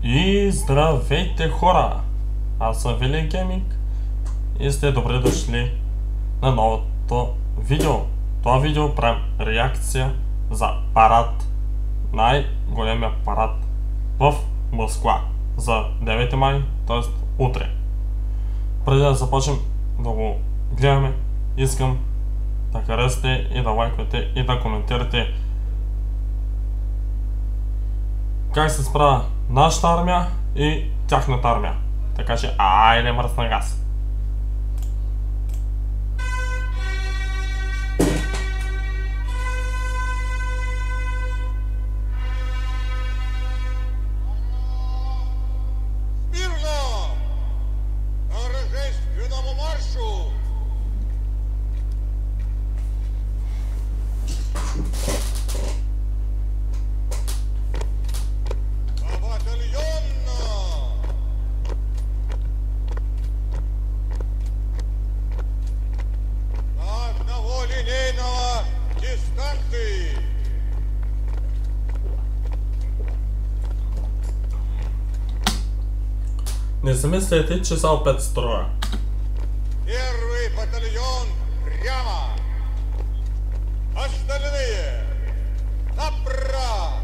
И здравейте хора! Аз съм Вили Гейминг и сте добре дошли на новото видео. Това видео правим реакция за парад, най-големия парад в Москва за 9 май, т.е. утре. Преди да започнем да го гледаме, искам да харесате и да лайквате и да коментирате как се справя нашата армия и тяхната армия. Така че, айде мръсна газ! Не си мислете, че са опет строя. Первый батальон прямо. Остальные направо.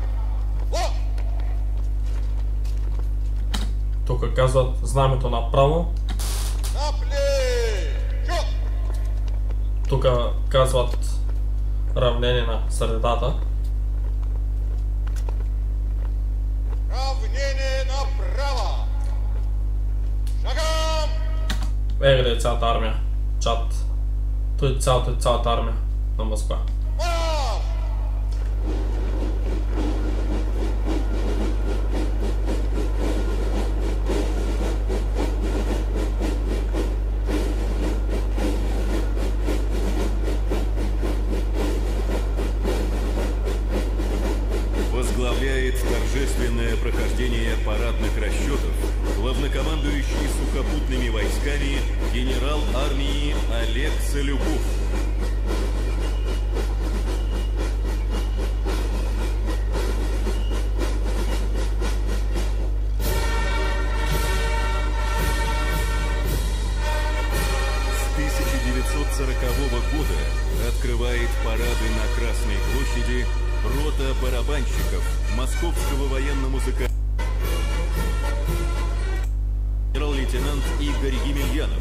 Тук казват знамето направо. Наплечо. Тук казват равнение на средата. Равнение направо. Шагом! Къде е цялата армия? Чат. Той е цялата армия на Москва. Возглавляет торжественное прохождение парадных расчетов главнокомандующий сухопутными войсками генерал армии Олег Солюбов. С 1940 года открывает парады на Красной площади рота барабанщиков Московского военно-музыкального генерал-лейтенант Игорь Емельянов.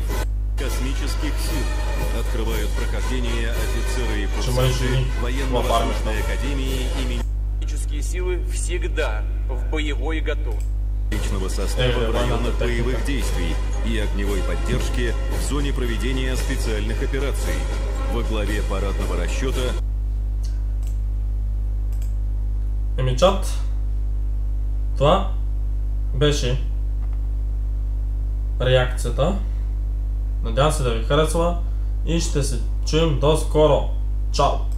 Космических сил открывают прохождение офицеры и курсанты военно-воздушной академии имени. Космические силы всегда в боевой готовности. Личного состава в районах боевых действий и огневой поддержки в зоне проведения специальных операций. Во главе парадного расчета Чат, това беше реакцията. Надявам се да ви харесва и ще се чуем до скоро. Чао!